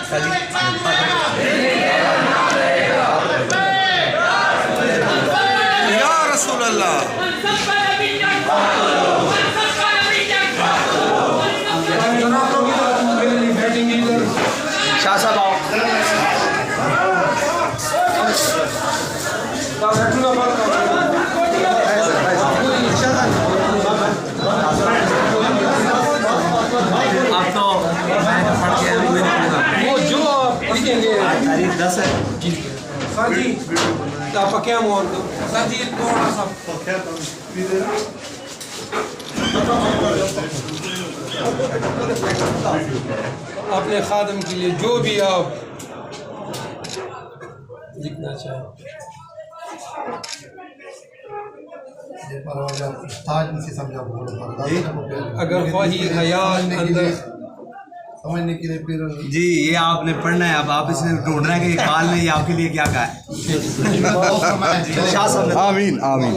या रसूल अल्लाह। शाह साहब आओ। आप तो वो जो आप लिखेंगे तारीख 10 है सर जी, आप क्या मोहन सर जी थोड़ा सा अपने खादम के लिए जो भी आप लिखना चाहें। अगर वही हयात अंदर समझने के लिए फिर जी, ये आपने पढ़ना है। अब आप इसमें ढूंढ रहे हैं कि इकबाल ने ये आपके लिए क्या कहा है। शाह साहब ने आमीन आमीन।